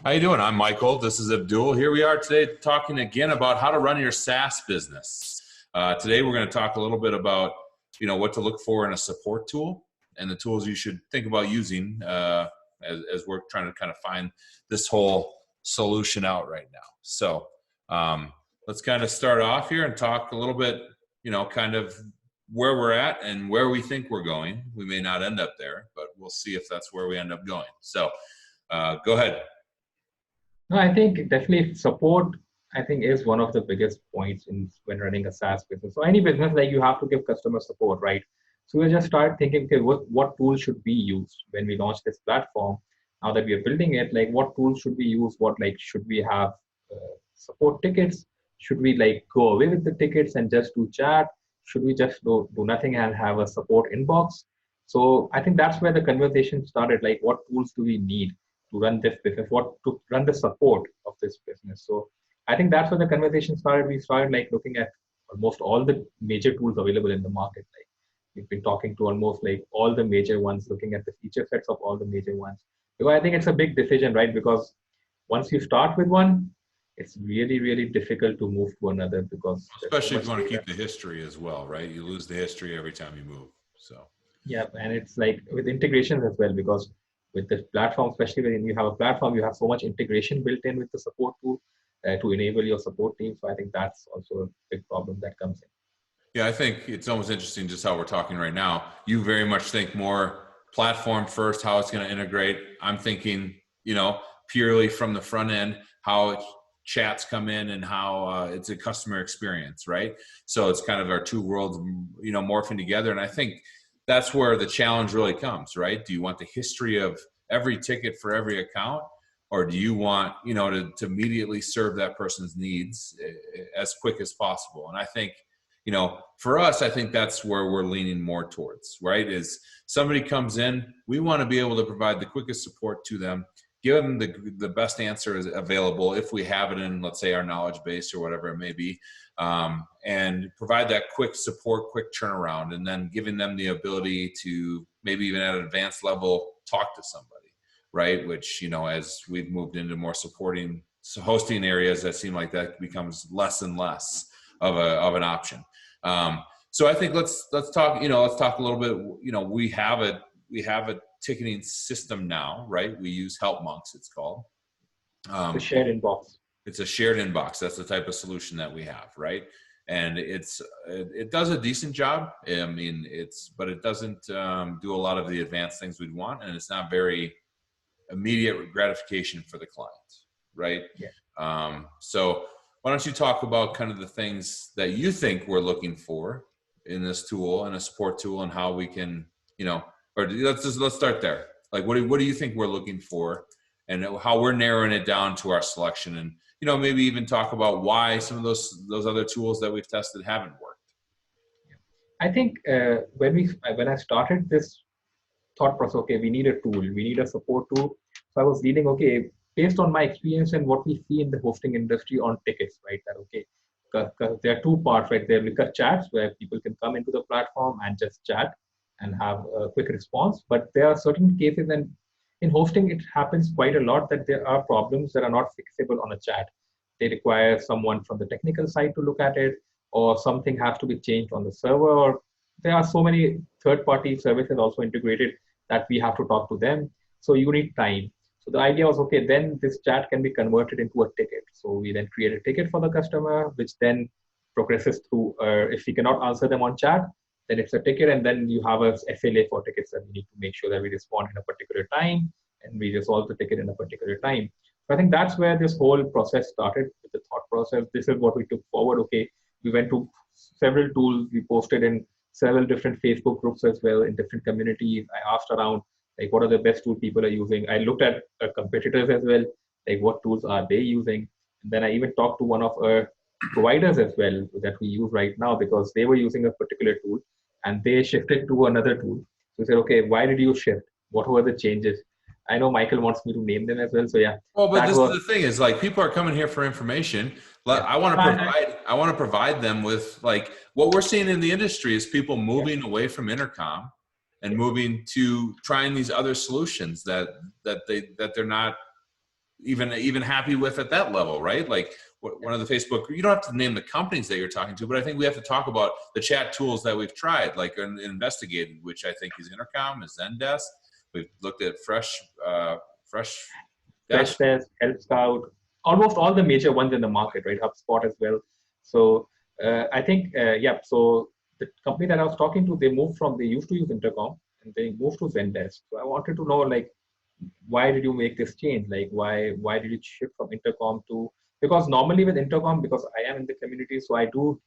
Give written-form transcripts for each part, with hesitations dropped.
How you doing? I'm Michael. This is Abdul. Here we are today talking again about how to run your SaaS business. Today we're going to talk a little bit about what to look for in a support tool and the tools you should think about using as we're trying to kind of find this whole solution out right now. So let's kind of start off here and talk a little bit, kind of where we're at and where we think we're going. We may not end up there, but we'll see if that's where we end up going. So go ahead. No, I think definitely support, is one of the biggest points when running a SaaS business. So any business, like, you have to give customer support, right? So we just start thinking, okay, what tools should we use when we launch this platform? Now that we are building it, like, what tools should we use? Should we have support tickets? Should we go away with the tickets and just do chat? Should we just do nothing and have a support inbox? So I think that's where the conversation started. Like, what tools do we need to run this business, to run the support of this business? So I think that's where the conversation started. We started looking at almost all the major tools available in the market. We've been talking to almost all the major ones, looking at the feature sets of all the major ones. Because I think it's a big decision, right? Because once you start with one, it's really, really difficult to move to another, because especially if you want to keep the history as well, right? You lose the history every time you move. So yeah, and it's with integrations as well, because with the platform, especially when you have a platform, you have so much integration built in with the support tool to enable your support team. So I think that's also a big problem that comes in. Yeah, I think it's almost interesting just how we're talking right now. You very much think more platform first, how it's going to integrate. I'm thinking, purely from the front end, how chats come in and how it's a customer experience, right? So it's kind of our two worlds, morphing together. And I think that's where the challenge really comes, right? Do you want the history of every ticket for every account, or do you want, to immediately serve that person's needs as quick as possible? And I think, for us, I think that's where we're leaning more towards, right? Is somebody comes in, we want to be able to provide the quickest support to them, give them the best answer available if we have it in, let's say, our knowledge base or whatever it may be, and provide that quick support, quick turnaround, and then giving them the ability to maybe even at an advanced level talk to somebody, right? Which, as we've moved into more hosting areas, that seem like that becomes less and less of an option. So I think let's talk a little bit. We have a ticketing system now, right? We use HelpMonks, it's called. The shared inbox. It's a shared inbox. That's the type of solution that we have, right? And it does a decent job. But it doesn't do a lot of the advanced things we'd want, and it's not very immediate gratification for the client, right? Yeah. So why don't you talk about kind of the things that you think we're looking for in this tool and a support tool, and how we can, or let's start there. Like, what do you think we're looking for, and how we're narrowing it down to our selection, and maybe even talk about why some of those other tools that we've tested haven't worked. I think when I started this thought process, okay, we need a tool, we need a support tool. So I was leading, okay, based on my experience and what we see in the hosting industry on tickets, right? That okay, because there are two parts, right? There are chats where people can come into the platform and just chat and have a quick response. But there are certain cases, and in hosting, it happens quite a lot, that there are problems that are not fixable on a chat. They require someone from the technical side to look at it, or something has to be changed on the server, or there are so many third-party services also integrated that we have to talk to them. So you need time. So the idea was, okay, then this chat can be converted into a ticket. So we then create a ticket for the customer, which then progresses through, if we cannot answer them on chat, then it's a ticket, and then you have a SLA for tickets that we need to make sure that we respond in a particular time and we resolve the ticket in a particular time. So I think that's where this whole process started, with the thought process. This is what we took forward. Okay, we went to several tools. We posted in several different Facebook groups as well, in different communities. I asked around, what are the best tools people are using? I looked at competitors as well, what tools are they using? And then I even talked to one of our providers as well that we use right now, because they were using a particular tool and they shifted to another tool. So we said, okay, why did you shift? What were the changes? I know Michael wants me to name them as well. So yeah. Well, but this is the thing is, people are coming here for information. Yeah. I want to provide them with what we're seeing in the industry is people moving away from intercom and moving to trying these other solutions that they're not even happy with at that level, right? Like one of the Facebook, you don't have to name the companies that you're talking to, but I think we have to talk about the chat tools that we've tried, like and investigated, which I think is Intercom, is Zendesk. We've looked at Fresh Dash. Freshdesk, Help Scout, almost all the major ones in the market, right? HubSpot as well. So I think, yeah, so the company that I was talking to, they used to use Intercom and they moved to Zendesk. So I wanted to know, like, why did you make this change? Like, why did you shift from Intercom to, because normally with Intercom, because I am in the community, so I do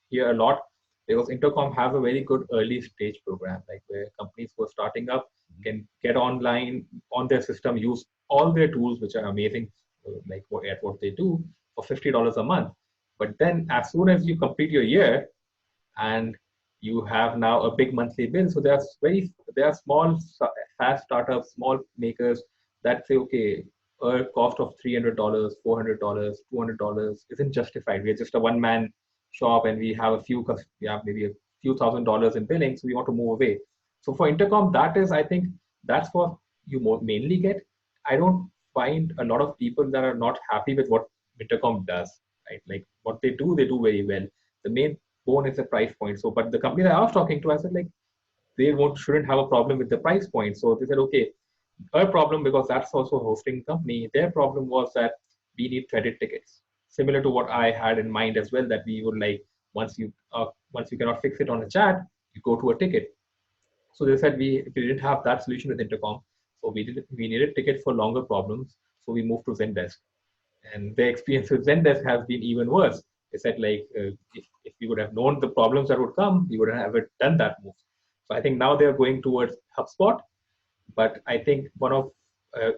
hear a lot, because Intercom have a very good early stage program, like where companies who are starting up can get online on their system, use all their tools, which are amazing, like at what they do, for $50 a month. But then as soon as you complete your year and you have now a big monthly bill, so there are small SaaS startups, small makers that say, okay, a cost of $300, $400, $200 isn't justified. We're just a one-man shop and we have maybe a few $1,000s in billing, so we want to move away. So for Intercom, I think that's what you mainly get. I don't find a lot of people that are not happy with what Intercom does, right? Like what they do very well. The main bone is the price point. So, but the company that I was talking to, I said, like, shouldn't have a problem with the price point. So they said, okay, our problem, because that's also a hosting company, their problem was that we need threaded tickets, similar to what I had in mind as well, that we would like, once you cannot fix it on a chat, you go to a ticket. So they said we didn't have that solution with Intercom, so we needed tickets for longer problems, so we moved to Zendesk. And their experience with Zendesk has been even worse. They said, like, if we would have known the problems that would come, we would have done that move. So I think now they're going towards HubSpot. But I think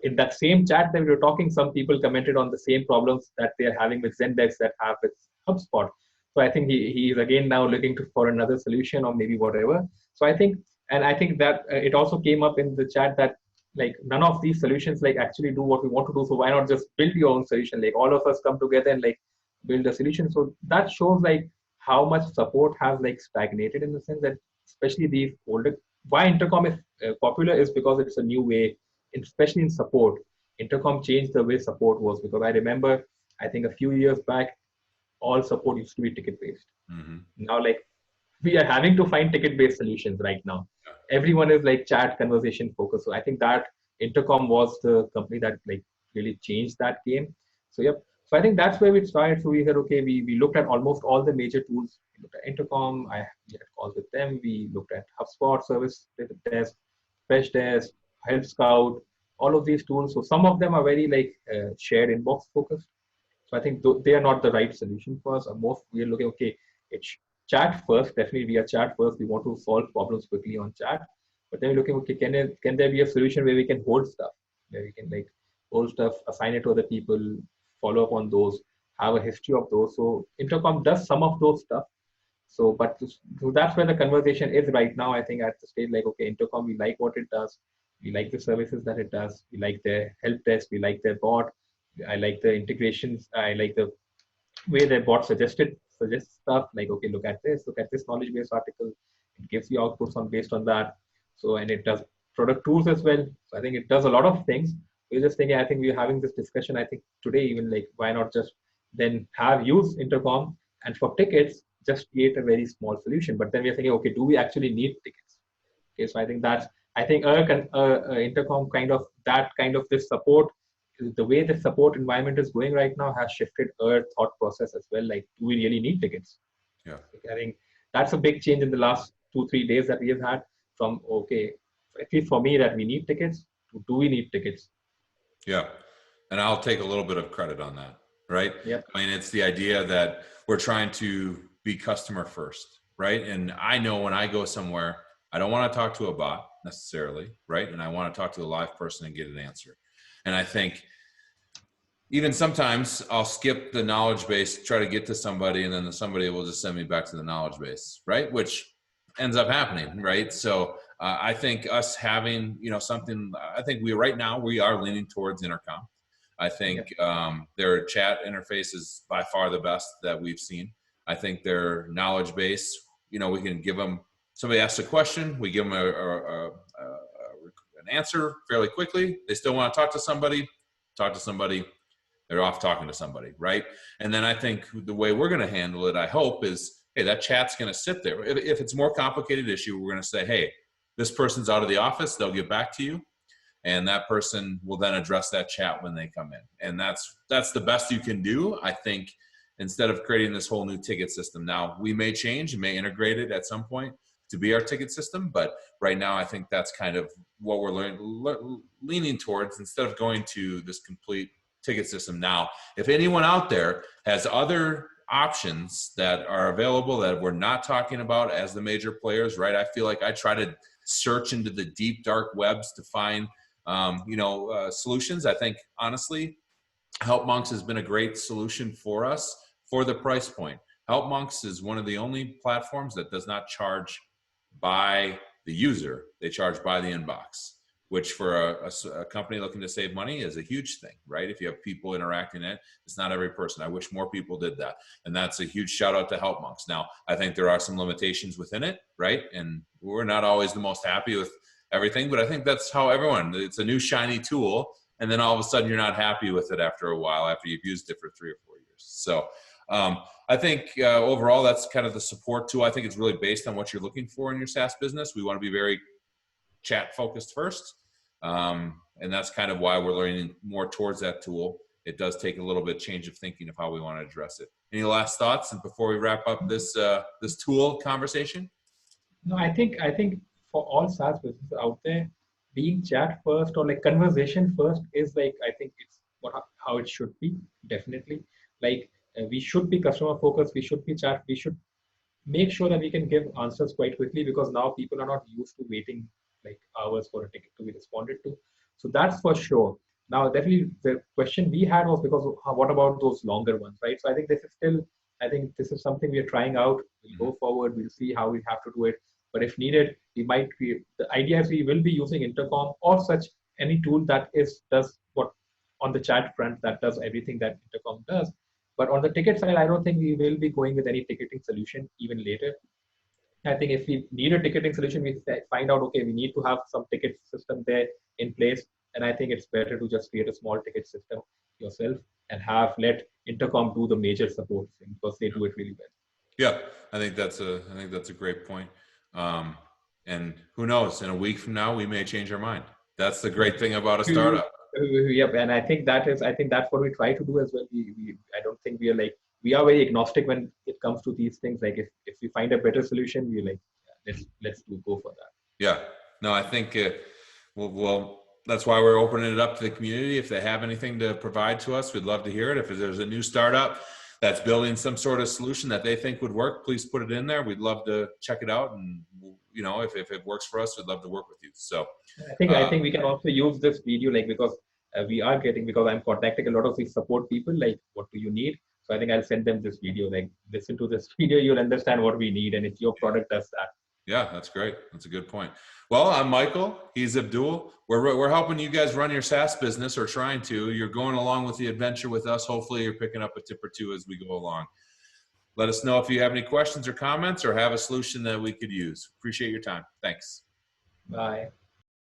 in that same chat that we were talking, some people commented on the same problems that they're having with Zendesk that have with HubSpot. So I think he is again now looking for another solution or maybe whatever. So I think that it also came up in the chat that, like, none of these solutions like actually do what we want to do. So why not just build your own solution? Like all of us come together and like build a solution. So that shows like how much support has like stagnated, in the sense that especially these older, why Intercom is popular is because it's a new way, especially in support. Intercom changed the way support was, because I remember, I think a few years back, all support used to be ticket based. Mm-hmm. Now, like, we are having to find ticket based solutions right now. Everyone is like chat conversation focused. So I think that Intercom was the company that like really changed that game. So yep. So I think that's where we started. So we said, okay, we looked at almost all the major tools. We looked at Intercom. We had calls with them. We looked at HubSpot, Service Desk, Freshdesk, Help Scout, all of these tools. So some of them are very like shared inbox focused. So I think they are not the right solution for us. Most we are looking, okay, it's chat first. Definitely, we are chat first. We want to solve problems quickly on chat. But then we're looking, okay, can there be a solution where we can hold stuff, where we can like hold stuff, assign it to other people, follow up on those, have a history of those. So Intercom does some of those stuff. So, so that's where the conversation is right now. I think at the stage, like, okay, Intercom, we like what it does. We like the services that it does. We like their help desk. We like their bot. I like the integrations. I like the way their bot suggests stuff, like, okay, look at this knowledge base article. It gives you outputs based on that. So, and it does product tools as well. So I think it does a lot of things. We're just thinking, I think we're having this discussion, I think today, even like, why not just then use Intercom, and for tickets, just create a very small solution. But then we're thinking, okay, do we actually need tickets? Okay, so I think Intercom kind of this support, the way the support environment is going right now has shifted our thought process as well. Like, do we really need tickets? Yeah. I think that's a big change in the last 2-3 days that we have had, from, okay, at least for me, that we need tickets, to do we need tickets? Yeah. And I'll take a little bit of credit on that, right? Yep. I mean, it's the idea that we're trying to be customer first, right? And I know when I go somewhere, I don't want to talk to a bot necessarily, right? And I want to talk to a live person and get an answer. And I think even sometimes I'll skip the knowledge base, try to get to somebody, and then somebody will just send me back to the knowledge base, right? Which ends up happening, right? So I think us having, something, I think right now we are leaning towards Intercom. I think their chat interface is by far the best that we've seen. I think their knowledge base, we can give them, somebody asks a question, we give them an answer fairly quickly. They still want to talk talk to somebody, they're off talking to somebody, right? And then I think the way we're going to handle it, I hope, is, hey, that chat's going to sit there. If it's a more complicated issue, we're going to say, hey, this person's out of the office, they'll get back to you. And that person will then address that chat when they come in. And that's the best you can do, I think, instead of creating this whole new ticket system. Now, we may change and may integrate it at some point to be our ticket system, but right now I think that's kind of what we're leaning towards, instead of going to this complete ticket system. Now, if anyone out there has other options that are available that we're not talking about as the major players, right? I feel like I try to search into the deep, dark webs to find solutions. I think, honestly, Help Monks has been a great solution for us for the price point. Help Monks is one of the only platforms that does not charge by the user. They charge by the inbox, which for a company looking to save money is a huge thing, right? If you have people interacting in it, it's not every person. I wish more people did that. And that's a huge shout out to Help Monks. Now, I think there are some limitations within it, right? And we're not always the most happy with everything, but I think that's how it's a new shiny tool. And then all of a sudden you're not happy with it after a while, after you've used it for 3 or 4 years. So I think overall that's kind of the support tool. I think it's really based on what you're looking for in your SaaS business. We want to be very chat focused first. And that's kind of why we're learning more towards that tool. It does take a little bit of change of thinking of how we want to address it. Any last thoughts and before we wrap up this tool conversation? No, I think for all SaaS businesses out there, being chat first or like conversation first is like, I think it's how it should be, definitely. Like we should be customer focused, we should be chat, we should make sure that we can give answers quite quickly, because now people are not used to waiting like hours for a ticket to be responded to. So that's for sure. Now, definitely the question we had was because what about those longer ones, right? So I think this is something we are trying out. We'll go forward, we'll see how we have to do it. But if needed, we might create, the idea is we will be using Intercom or such any tool that does what on the chat front, that does everything that Intercom does. But on the ticket side, I don't think we will be going with any ticketing solution even later. I think if we need a ticketing solution, we find out, okay, we need to have some ticket system there in place. And I think it's better to just create a small ticket system yourself and let Intercom do the major support thing, because they do it really well. Yeah, I think that's a great point. And who knows, in a week from now, we may change our mind. That's the great thing about a startup. Yep, and I think that's what we try to do as well. I don't think we are very agnostic when it comes to these things. Like if we find a better solution, we like, let's go for that. Yeah, no, I think well, that's why we're opening it up to the community. If they have anything to provide to us, we'd love to hear it. If there's a new startup that's building some sort of solution that they think would work, please put it in there. We'd love to check it out, and if it works for us, we'd love to work with you. So I think we can also use this video, like, because because I'm contacting a lot of these support people, like, what do you need? So I think I'll send them this video, like, listen to this video, you'll understand what we need, and if your product does that. Yeah, that's great. That's a good point. Well, I'm Michael. He's Abdul. We're helping you guys run your SaaS business, or trying to. You're going along with the adventure with us. Hopefully you're picking up a tip or two as we go along. Let us know if you have any questions or comments, or have a solution that we could use. Appreciate your time. Thanks. Bye.